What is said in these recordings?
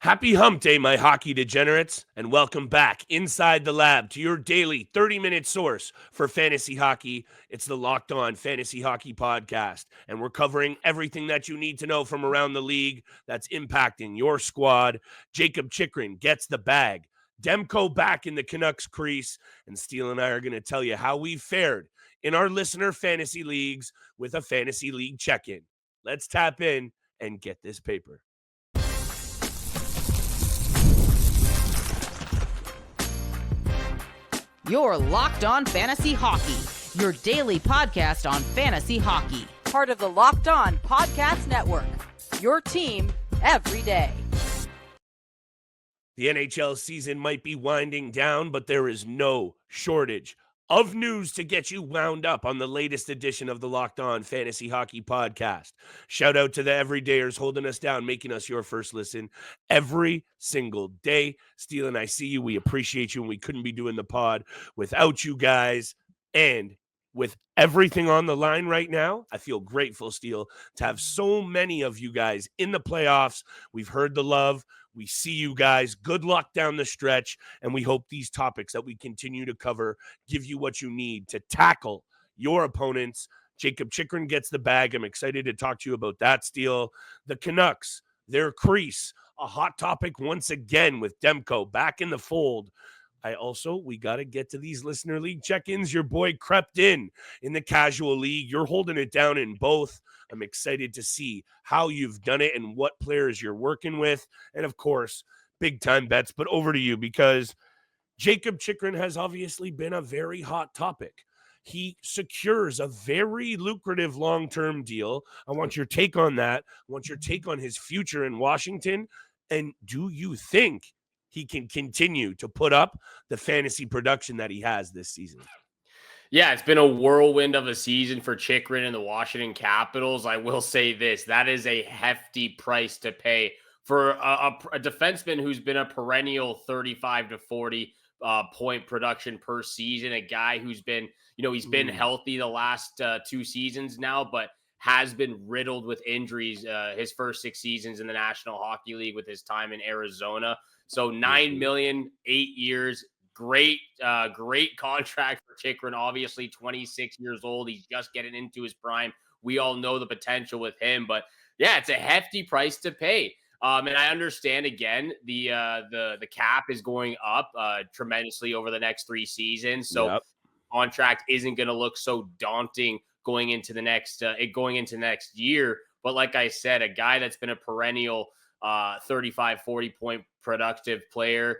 Happy hump day, my hockey degenerates, and welcome back inside the lab to your daily 30-minute source for fantasy hockey. It's the Locked On Fantasy Hockey Podcast, and we're covering everything that you need to know from around the league that's impacting your squad. Jacob Chychrun gets the bag. Demko back in the Canucks crease, and Steele and I are going to tell you how we fared in our listener fantasy leagues with a fantasy league check-in. Let's tap in and get this paper. You're Locked On Fantasy Hockey, your daily podcast on fantasy hockey. Part of the Locked On Podcast Network, your team every day. The NHL season might be winding down, but there is no shortage of news to get you wound up on the latest edition of the Locked On Fantasy Hockey Podcast. Shout out to the everydayers holding us down, making us your first listen every single day. Steele and I see you. We appreciate you, and we couldn't be doing the pod without you guys. And with everything on the line right now, I feel grateful, Steele, to have so many of you guys in the playoffs. We've heard the love. We see you guys. Good luck down the stretch, and we hope these topics that we continue to cover give you what you need to tackle your opponents. Jacob Chychrun gets the bag. I'm excited to talk to you about that, Steele. The Canucks, their crease, a hot topic once again with Demko back in the fold. We got to get to these listener league check-ins. Your boy crept in the casual league. You're holding it down in both. I'm excited to see how you've done it and what players you're working with. And of course, big time bets, but over to you because Jacob Chychrun has obviously been a very hot topic. He secures a very lucrative long-term deal. I want your take on that. I want your take on his future in Washington. And do you think he can continue to put up the fantasy production that he has this season? Yeah, it's been a whirlwind of a season for Chychrun and the Washington Capitals. I will say this, that is a hefty price to pay for a defenseman who's been a perennial 35 to 40 point production per season, a guy who's been, he's been healthy the last 2 seasons now, but has been riddled with injuries his first 6 seasons in the National Hockey League with his time in Arizona. So $9 million, 8 years, great contract for Chychrun. Obviously, 26 years old. He's just getting into his prime. We all know the potential with him, but yeah, it's a hefty price to pay. And I understand the cap is going up tremendously over the next 3 seasons. So contract isn't going to look so daunting going into next year. But like I said, a guy that's been a perennial 35, 40 point productive player.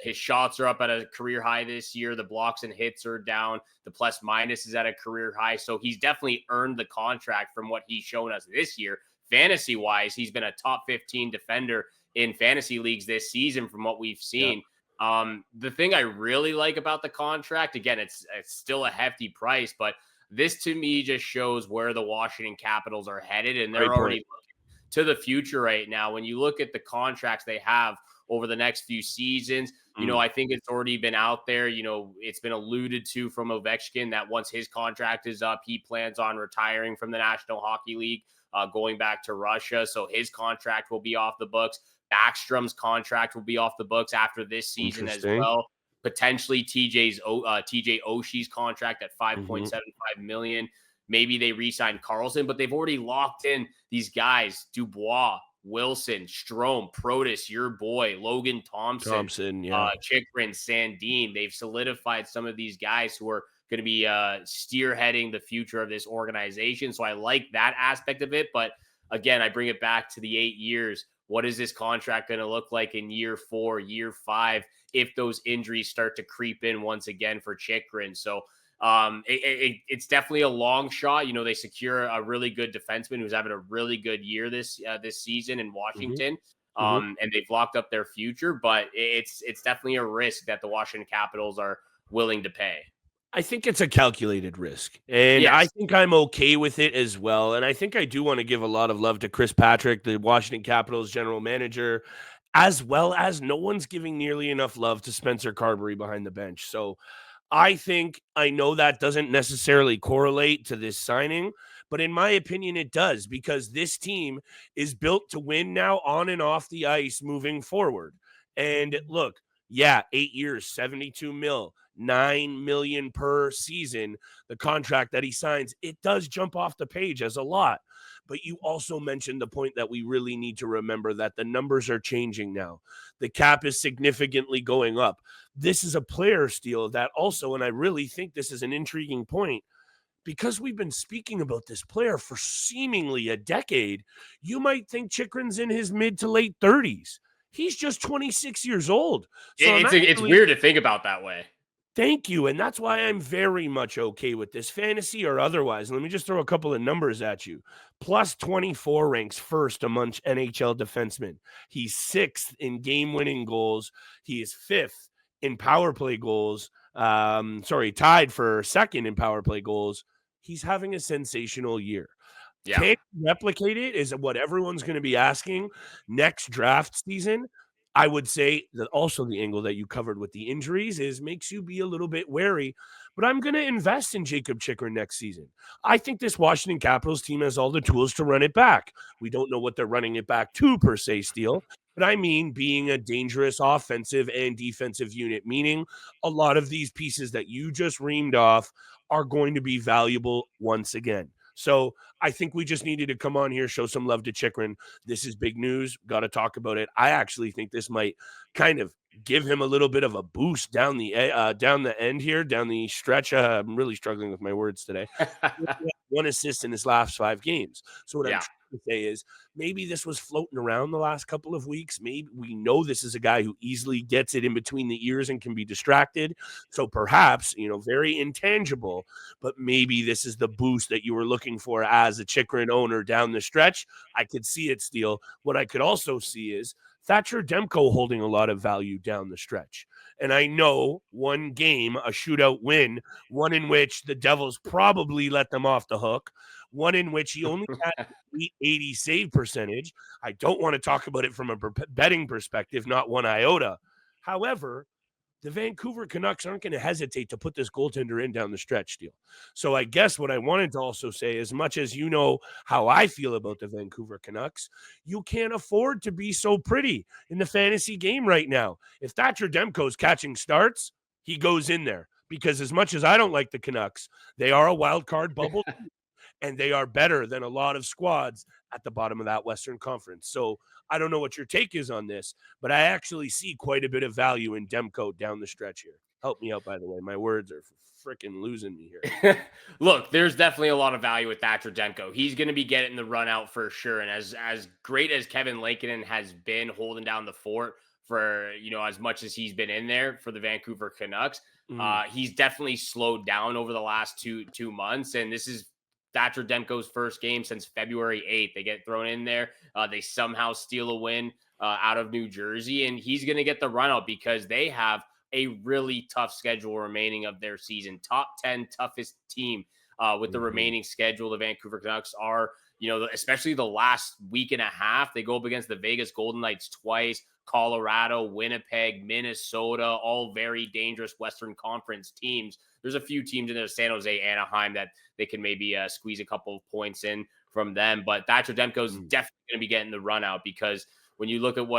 His shots are up at a career high this year. The blocks and hits are down. The plus minus is at a career high. So he's definitely earned the contract from what he's shown us this year. Fantasy wise, he's been a top 15 defender in fantasy leagues this season from what we've seen. The thing I really like about the contract, again, it's still a hefty price, but this to me just shows where the Washington Capitals are headed, and they're already looking to the future right now. When you look at the contracts they have over the next few seasons, I think it's already been out there. It's been alluded to from Ovechkin that once his contract is up, he plans on retiring from the National Hockey League, going back to Russia. So his contract will be off the books. Backstrom's contract will be off the books after this season as well. Potentially TJ Oshie's contract at $5.75 million. Maybe they re-sign Carlson, but they've already locked in these guys: Dubois, Wilson, Strome, Protas, your boy, Logan Thompson, Chychrun, Sandin. They've solidified some of these guys who are going to be spearheading the future of this organization. So I like that aspect of it. But again, I bring it back to the 8 years. What is this contract going to look like in year 4, year 5, if those injuries start to creep in once again for Chychrun? So it's definitely a long shot. They secure a really good defenseman who's having a really good year this season in Washington. And they've locked up their future, but it's definitely a risk that the Washington Capitals are willing to pay. I think it's a calculated risk, and I think I'm okay with it as well. And I think I do want to give a lot of love to Chris Patrick, the Washington Capitals general manager, as well as no one's giving nearly enough love to Spencer Carberry behind the bench. So I know that doesn't necessarily correlate to this signing, But in my opinion, it does, because this team is built to win now on and off the ice moving forward. And look, yeah, 8 years, 72 mil, 9 million per season, the contract that he signs, it does jump off the page as a lot. But you also mentioned the point that we really need to remember, that the numbers are changing now. The cap is significantly going up. This is a player steal that also, and I really think this is an intriguing point, because we've been speaking about this player for seemingly a decade, you might think Chychrun's in his mid to late 30s. He's just 26 years old. So It's weird to think about that way. Thank you. And that's why I'm very much okay with this, fantasy or otherwise. Let me just throw a couple of numbers at you. Plus 24 ranks first among NHL defensemen. He's 6th in game-winning goals. He is 5th in power play goals. Tied for 2nd in power play goals. He's having a sensational year. Yeah. Can he replicate it is what everyone's going to be asking next draft season. I would say that also the angle that you covered with the injuries makes you be a little bit wary, but I'm going to invest in Jakob Chychrun next season. I think this Washington Capitals team has all the tools to run it back. We don't know what they're running it back to per se, Steele, but I mean being a dangerous offensive and defensive unit, meaning a lot of these pieces that you just reamed off are going to be valuable once again. So I think we just needed to come on here, show some love to Chychrun. This is big news. Got to talk about it. I actually think this might kind of give him a little bit of a boost down the end here, down the stretch. I'm really struggling with my words today. 1 assist in his last 5 games. So what I'm trying to say is maybe this was floating around the last couple of weeks. Maybe we know this is a guy who easily gets it in between the ears and can be distracted. So perhaps, very intangible, but maybe this is the boost that you were looking for as a Chychrun owner down the stretch. I could see it, Steele. What I could also see is Thatcher Demko holding a lot of value down the stretch. And I know one game, a shootout win, one in which the Devils probably let them off the hook, one in which he only had 80 save percentage. I don't want to talk about it from a betting perspective, not one iota. However, the Vancouver Canucks aren't going to hesitate to put this goaltender in down the stretch, Steele. So I guess what I wanted to also say, as much as you know how I feel about the Vancouver Canucks, you can't afford to be so pretty in the fantasy game right now. If Thatcher Demko's catching starts, he goes in there, because as much as I don't like the Canucks, they are a wild card bubble and they are better than a lot of squads at the bottom of that Western Conference. So I don't know what your take is on this, but I actually see quite a bit of value in Demko down the stretch here. Help me out, by the way. My words are freaking losing me here. Look, there's definitely a lot of value with Thatcher Demko. He's going to be getting the run out for sure. And as great as Kevin Lankinen has been holding down the fort for, as much as he's been in there for the Vancouver Canucks, he's definitely slowed down over the last two months. And this is Thatcher Demko's first game since February 8th. They get thrown in there. They somehow steal a win out of New Jersey, and he's going to get the run out because they have a really tough schedule remaining of their season. Top 10 toughest team with the remaining schedule. The Vancouver Canucks are, especially the last week and a half. They go up against the Vegas Golden Knights twice, Colorado, Winnipeg, Minnesota, all very dangerous Western Conference teams. There's a few teams in there, San Jose, Anaheim, that they can maybe squeeze a couple of points in from them. But Thatcher Demko is definitely going to be getting the run out, because when you look at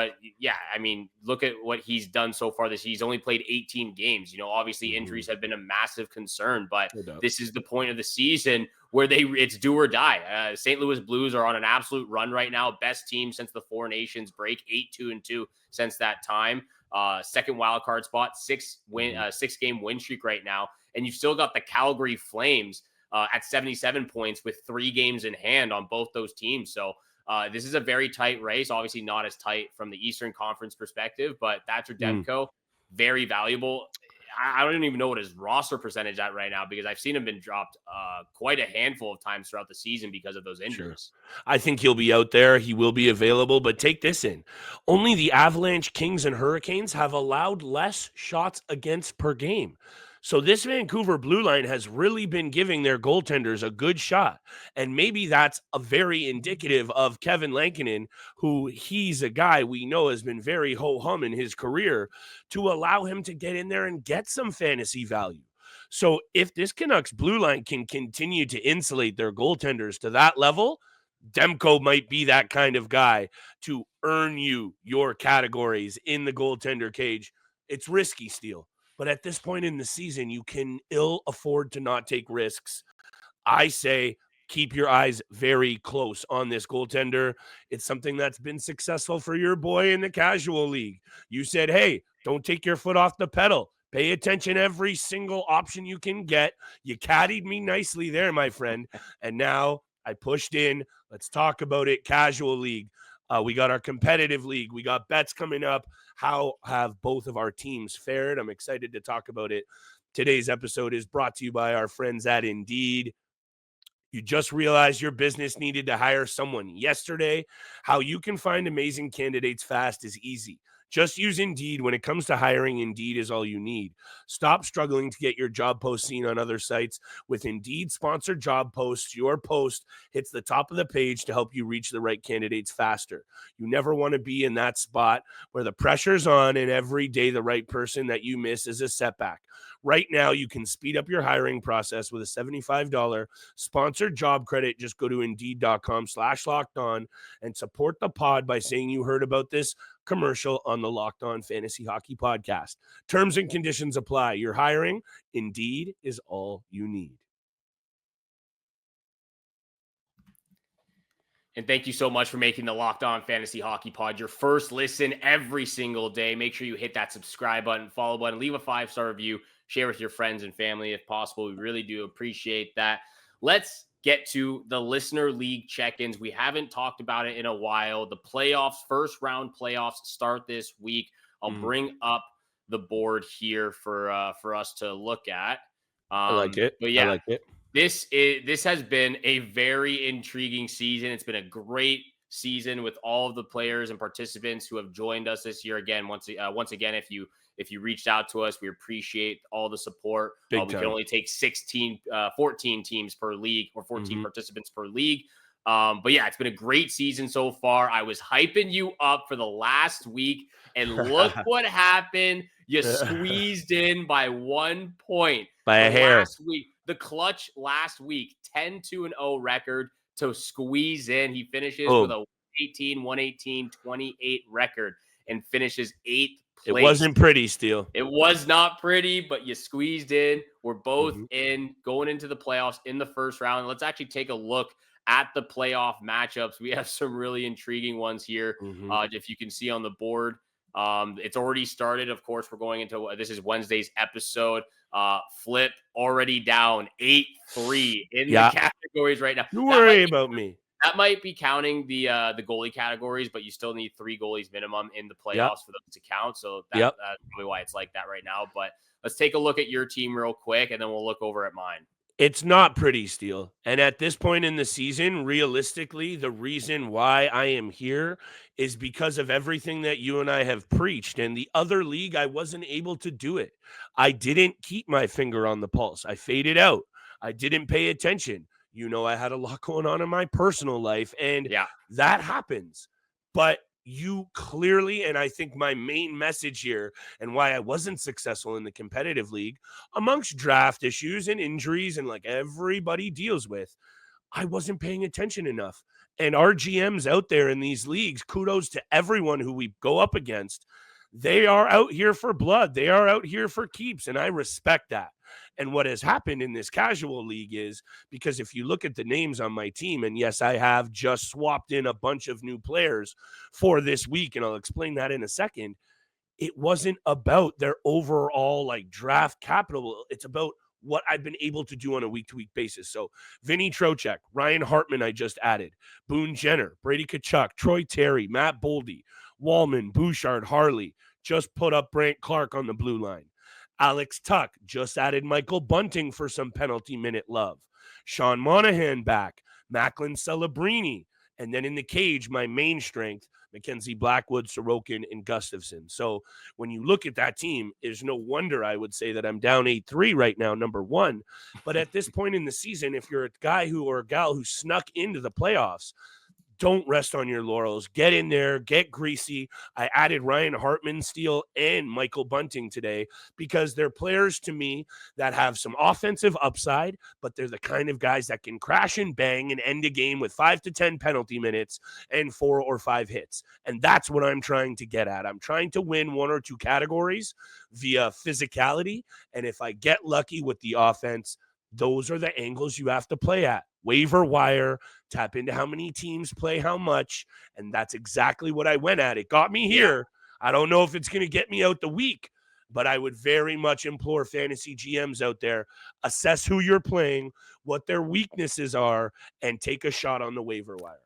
look at what he's done so far this year. He's only played 18 games. Obviously injuries have been a massive concern, but this is the point of the season where it's do or die. St. Louis Blues are on an absolute run right now. Best team since the Four Nations break, 8-2-2 since that time. Second wild card spot, 6-game win streak right now. And you've still got the Calgary Flames at 77 points with 3 games in hand on both those teams. So this is a very tight race. Obviously not as tight from the Eastern Conference perspective, but Thatcher Demko, very valuable. I don't even know what his roster percentage at right now, because I've seen him been dropped quite a handful of times throughout the season because of those injuries. Sure. I think he'll be out there. He will be available, but take this in. Only the Avalanche, Kings, and Hurricanes have allowed less shots against per game. So this Vancouver blue line has really been giving their goaltenders a good shot. And maybe that's a very indicative of Kevin Lankinen, who he's a guy we know has been very ho-hum in his career, to allow him to get in there and get some fantasy value. So if this Canucks blue line can continue to insulate their goaltenders to that level, Demko might be that kind of guy to earn you your categories in the goaltender cage. It's risky, Steele, but at this point in the season, you can ill afford to not take risks. I say keep your eyes very close on this goaltender. It's something that's been successful for your boy in the casual league. You said, hey, don't take your foot off the pedal. Pay attention every single option you can get. You caddied me nicely there, my friend. And now I pushed in. Let's talk about it. Casual league. We got our competitive league. We got bets coming up. How have both of our teams fared? I'm excited to talk about it. Today's episode is brought to you by our friends at Indeed. You just realized your business needed to hire someone yesterday. How you can find amazing candidates fast is easy. Just use Indeed. When it comes to hiring, Indeed is all you need. Stop struggling to get your job post seen on other sites. With Indeed sponsored job posts, your post hits the top of the page to help you reach the right candidates faster. You never want to be in that spot where the pressure's on and every day the right person that you miss is a setback. Right now, you can speed up your hiring process with a $75 sponsored job credit. Just go to Indeed.com/lockedon and support the pod by saying you heard about this commercial on the Locked On Fantasy Hockey Podcast. Terms and conditions apply. You're hiring. Indeed is all you need. And thank you so much for making the Locked On Fantasy Hockey Pod your first listen every single day. Make sure you hit that subscribe button, follow button, leave a 5-star review, share with your friends and family if possible. We really do appreciate that. Let's get to the listener league check-ins. We haven't talked about it in a while. The playoffs, first round playoffs start this week. I'll bring up the board here for us to look at. I like it. But yeah, I like it. This has been a very intriguing season. It's been a great season with all of the players and participants who have joined us this year. Again, once again, if you reached out to us, we appreciate all the support. We can only take 14 teams per league or 14 participants per league. But yeah, it's been a great season so far. I was hyping you up for the last week, and look what happened. You squeezed in by 1 point by a hair last week. The clutch last week, 10-2-0 record to squeeze in. He finishes with a 118-28 record and finishes 8th place. It wasn't pretty, Steele. It was not pretty, but you squeezed in. We're both in going into the playoffs in the first round. Let's actually take a look at the playoff matchups. We have some really intriguing ones here. If you can see on the board, it's already started. Of course, we're going into this is Wednesday's episode. Flip already down 8-3 in the categories right now. You worry about me. That might be counting the goalie categories, but you still need 3 goalies minimum in the playoffs for those to count. So that's probably why it's like that right now. But let's take a look at your team real quick, and then we'll look over at mine. It's not pretty, Steele. And at this point in the season, realistically, the reason why I am here is because of everything that you and I have preached. And the other league, I wasn't able to do it. I didn't keep my finger on the pulse. I faded out. I didn't pay attention. You know, I had a lot going on in my personal life, and that happens. But you clearly, and I think my main message here and why I wasn't successful in the competitive league, amongst draft issues and injuries and like everybody deals with, I wasn't paying attention enough. And our GMs out there in these leagues, kudos to everyone who we go up against. They are out here for blood. They are out here for keeps, and I respect that. And what has happened in this casual league is, because if you look at the names on my team, and yes, I have just swapped in a bunch of new players for this week, and I'll explain that in a second, it wasn't about their overall like draft capital. It's about what I've been able to do on a week-to-week basis. So Vinny Trocheck, Ryan Hartman I just added, Boone Jenner, Brady Tkachuk, Troy Terry, Matt Boldy, Wallman, Bouchard, Harley, just put up Brant Clark on the blue line. Alex Tuck just added Michael Bunting for some penalty minute love. Sean Monahan back, Macklin Celebrini, and then in the cage, my main strength, Mackenzie Blackwood, Sorokin, and Gustafson. So when you look at that team, there's no wonder I would say that I'm down 8-3 right now, number one. But at this point in the season, if you're a guy or a gal who snuck into the playoffs, don't rest on your laurels. Get in there, get greasy. I added Ryan Hartman-Steele and Michael Bunting today because they're players to me that have some offensive upside, but they're the kind of guys that can crash and bang and end a game with 5 to 10 penalty minutes and 4 or 5 hits. And that's what I'm trying to get at. I'm trying to win 1 or 2 categories via physicality. And if I get lucky with the offense, those are the angles you have to play at. Waiver wire, tap into how many teams play how much, and that's exactly what I went at. It got me here. I don't know if it's going to get me out the week, but I would very much implore fantasy GMs out there, assess who you're playing, what their weaknesses are, and take a shot on the waiver wire.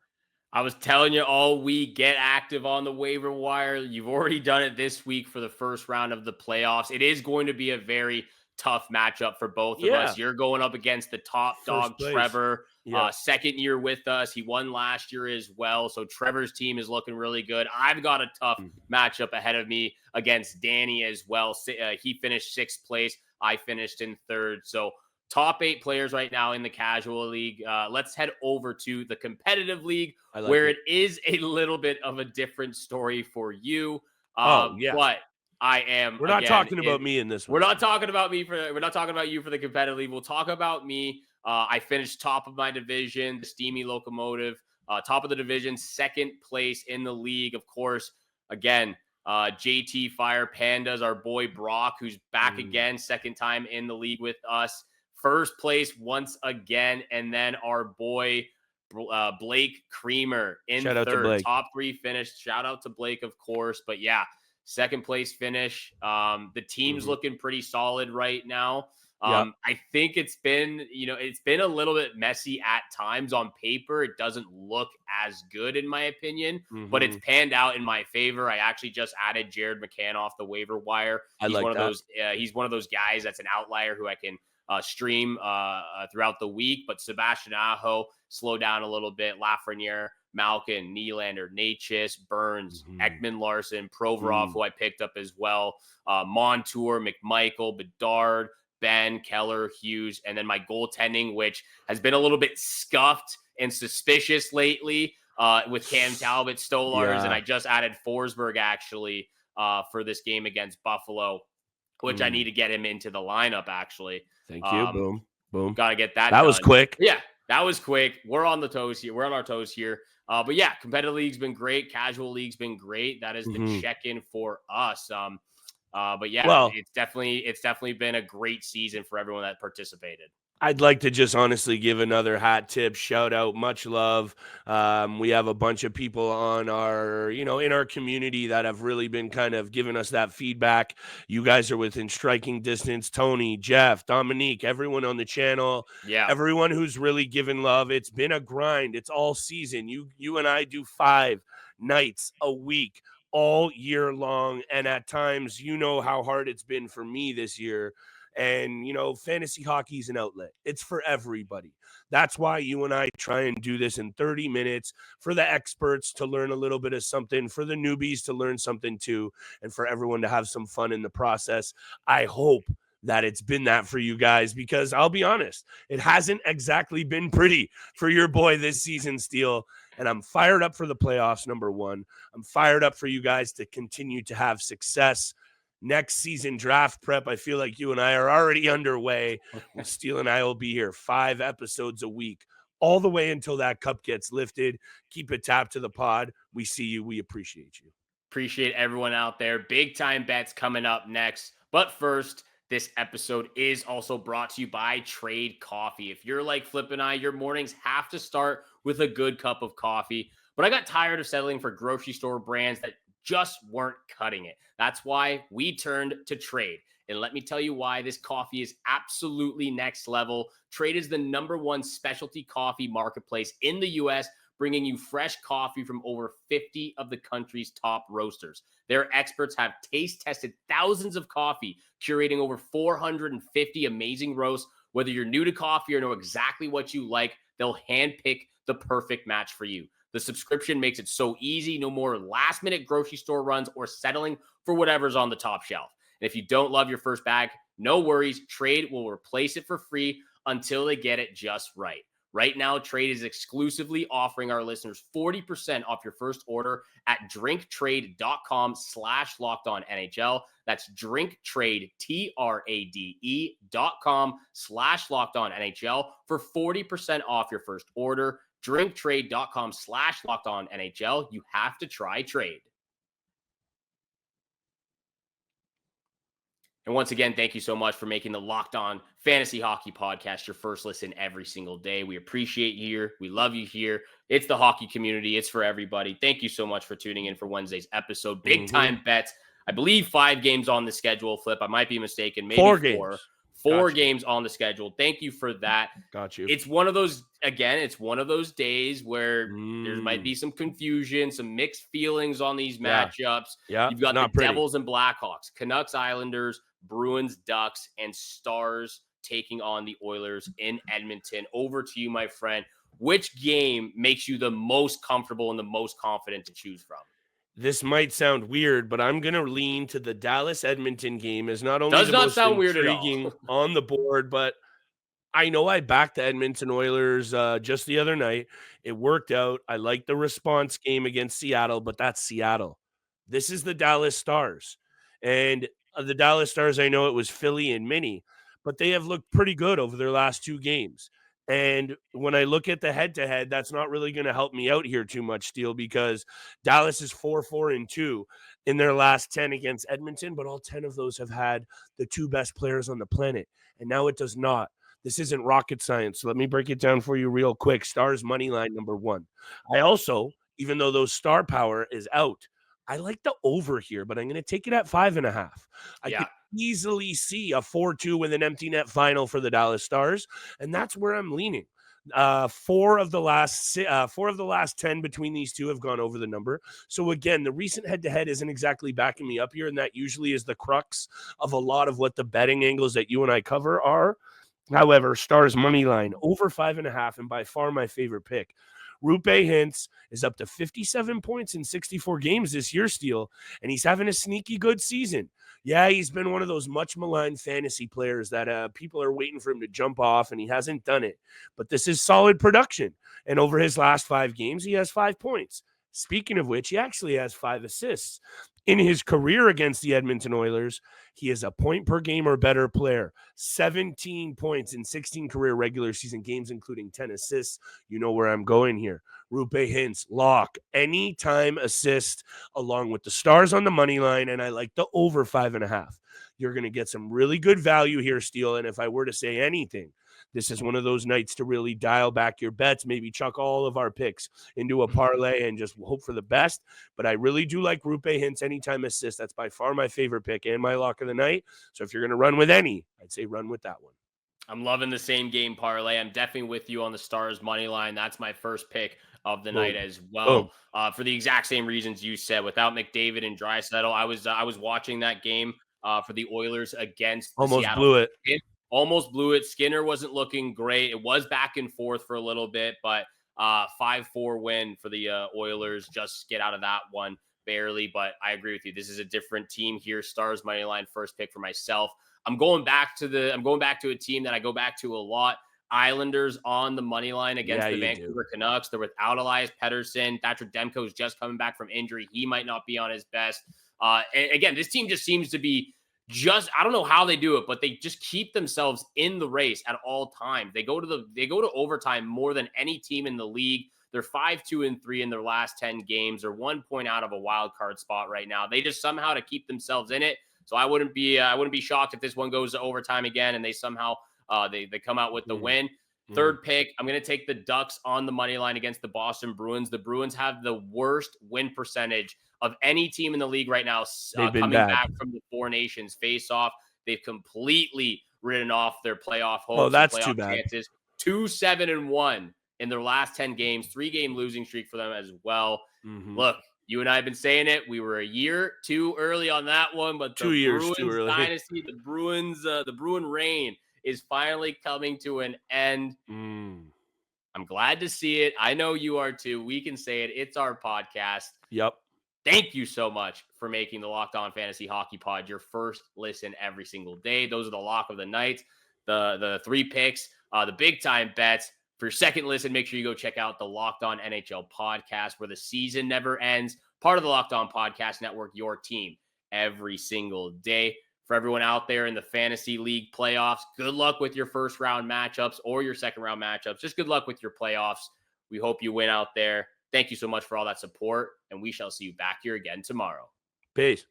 I was telling you all week, get active on the waiver wire. You've already done it this week for the first round of the playoffs. It is going to be a very tough matchup for both of us. You're going up against the top dog, Trevor. Second year with us. He won last year as well. So Trevor's team is looking really good. I've got a tough matchup ahead of me against Danny as well. He finished 6th place. I finished in 3rd. So top 8 players right now in the casual league. Let's head over to the competitive league where it is a little bit of a different story for you. But I am. We're not talking about me in this one. We're not talking about me we're not talking about you for the competitive league. We'll talk about me. I finished top of my division, the Steamy Locomotive, top of the division, 2nd place in the league. Of course, again, JT Fire Pandas, our boy Brock, who's back again, 2nd time in the league with us. 1st place once again, and then our boy Blake Creamer in 3rd. Top 3 finished. Shout out to Blake, of course. But yeah, 2nd place finish. The team's looking pretty solid right now. I think it's been a little bit messy at times on paper. It doesn't look as good in my opinion, but it's panned out in my favor. I actually just added Jared McCann off the waiver wire. He's one of those guys that's an outlier who I can stream throughout the week. But Sebastian Aho slowed down a little bit. Lafreniere, Malkin, Nylander, Natchez, Burns, Ekman Larson, Provorov, who I picked up as well, Montour, McMichael, Bedard, Ben, Keller, Hughes, and then my goaltending, which has been a little bit scuffed and suspicious lately with Cam Talbot, Stolars, and I just added Forsberg actually for this game against Buffalo, which I need to get him into the lineup actually. Thank you. Boom. Got to get that That done. was quick. Yeah, that was quick. We're on the toes here. We're on our toes here. But yeah, competitive league's been great. Casual league's been great. That is the check-in for us. But yeah, it's definitely been a great season for everyone that participated. I'd like to just honestly give another hat tip, shout out, much love. We have a bunch of people on our, in our community that have really been kind of giving us that feedback. You guys are within striking distance. Tony, Jeff, Dominique, everyone on the channel, everyone who's really given love. It's been a grind. It's all season. You and I do 5 nights a week all year long. And at times, how hard it's been for me this year. And, fantasy hockey is an outlet. It's for everybody. That's why you and I try and do this in 30 minutes for the experts to learn a little bit of something, for the newbies to learn something too, and for everyone to have some fun in the process. I hope that it's been that for you guys, because I'll be honest, it hasn't exactly been pretty for your boy this season, Steele. And I'm fired up for the playoffs, number one. I'm fired up for you guys to continue to have success. Next season draft prep, I feel like you and I are already underway. Steele and I will be here 5 episodes a week, all the way until that cup gets lifted. Keep it tapped to the pod. We see you. We appreciate you. Appreciate everyone out there. Big time bets coming up next. But first, this episode is also brought to you by Trade Coffee. If you're like Flip and I, your mornings have to start with a good cup of coffee. But I got tired of settling for grocery store brands that just weren't cutting it. That's why we turned to Trade. And let me tell you why. This coffee is absolutely next level. Trade is the #1 specialty coffee marketplace in the U.S., bringing you fresh coffee from over 50 of the country's top roasters. Their experts have taste tested thousands of coffee, curating over 450 amazing roasts. Whether you're new to coffee or know exactly what you like, they'll handpick the perfect match for you. The subscription makes it so easy. No more last-minute grocery store runs or settling for whatever's on the top shelf. And if you don't love your first bag, no worries. Trade will replace it for free until they get it just right. Right now, Trade is exclusively offering our listeners 40% off your first order at drinktrade.com/lockedonnhl. That's drinktrade, TRADE.com/lockedonnhl for 40% off your first order. Drinktrade.com/lockedonnhl. You have to try Trade. And once again, thank you so much for making the Locked On Fantasy Hockey Podcast your first listen every single day. We appreciate you here. We love you here. It's the hockey community. It's for everybody. Thank you so much for tuning in for Wednesday's episode. Big time bets. I believe 5 games on the schedule, Flip. I might be mistaken. Maybe 4 games. 4 games on the schedule. Thank you for that. Got you. It's one of those, again, it's one of those days where there might be some confusion, some mixed feelings on these matchups. Yeah. You've got the pretty. Devils and Blackhawks, Canucks, Islanders, Bruins, Ducks, and Stars taking on the Oilers in Edmonton. Over to you, my friend. Which game makes you the most comfortable and the most confident to choose from? This might sound weird, but I'm going to lean to the Dallas-Edmonton game as not only Does the not most sound weird at all. intriguing on the board, but I know I backed the Edmonton Oilers just the other night. It worked out. I like the response game against Seattle, but that's Seattle. This is the Dallas Stars. And the Dallas Stars, I know it was Philly and Minnie, but they have looked pretty good over their last 2 games. And when I look at the head-to-head, that's not really going to help me out here too much, Steele, because Dallas is 4-4-2 in their last 10 against Edmonton, but all 10 of those have had the 2 best players on the planet. And now it does not. This isn't rocket science. So let me break it down for you real quick. Stars money line number 1. I also, even though those star power is out, I like the over here, but I'm going to take it at 5.5. I could easily see a 4-2 with an empty net final for the Dallas Stars, and that's where I'm leaning. 4 of the last 10 between these two have gone over the number. So again, the recent head-to-head isn't exactly backing me up here, and that usually is the crux of a lot of what the betting angles that you and I cover are. However, Stars money line over 5.5, and by far my favorite pick. Roope Hintz is up to 57 points in 64 games this year, Steele, and he's having a sneaky good season. Yeah, he's been one of those much maligned fantasy players that people are waiting for him to jump off, and he hasn't done it. But this is solid production, and over his last 5 games, he has 5 points. Speaking of which, he actually has 5 assists. In his career against the Edmonton Oilers, he is a point per game or better player. 17 points in 16 career regular season games, including 10 assists. You know where I'm going here. Roope Hintz, lock, anytime assist, along with the Stars on the money line, and I like the over 5.5. You're going to get some really good value here, Steele, and if I were to say anything, this is one of those nights to really dial back your bets, maybe chuck all of our picks into a parlay and just hope for the best. But I really do like Roope Hintz anytime assist. That's by far my favorite pick and my lock of the night. So if you're going to run with any, I'd say run with that one. I'm loving the same game parlay. I'm definitely with you on the Stars money line. That's my first pick of the night as well. For the exact same reasons you said, without McDavid and Draisaitl, I was watching that game for the Oilers against the Seattle. Blew it. Almost blew it. Skinner wasn't looking great. It was back and forth for a little bit, but 5-4 win for the Oilers. Just get out of that one barely, but I agree with you. This is a different team here. Stars money line first pick for myself. I'm going back to a team that I go back to a lot. Islanders on the money line against the Vancouver Canucks. They're without Elias Pettersson. Thatcher Demko is just coming back from injury. He might not be on his best. And again, this team just seems to be I don't know how they do it, but they just keep themselves in the race at all times. They go to overtime more than any team in the league. They're 5-2-3 in their last 10 games. They're 1 point out of a wild card spot right now. They just somehow to keep themselves in it. So I wouldn't be shocked if this one goes to overtime again and they somehow they come out with the win. Third pick, I'm going to take the Ducks on the money line against the Boston Bruins. The Bruins have the worst win percentage of any team in the league right now, coming back from the Four Nations face-off. They've completely written off their playoff hopes. Oh, that's too bad. Chances. 2-7-1 in their last 10 games, 3-game losing streak for them as well. Look, you and I have been saying it. We were a year too early on that one, but the 2 years Bruins too early. dynasty, the Bruin reign is finally coming to an end. I'm glad to see it. I know you are too. We can say it. It's our podcast. Yep. Thank you so much for making the Locked On Fantasy Hockey Pod your first listen every single day. Those are the lock of the night, the 3 picks, the big time bets. For your second listen, make sure you go check out the Locked On NHL podcast, where the season never ends. Part of the Locked On Podcast Network, your team every single day. For everyone out there in the fantasy league playoffs, good luck with your first round matchups or your second round matchups. Just good luck with your playoffs. We hope you win out there. Thank you so much for all that support, and we shall see you back here again tomorrow. Peace.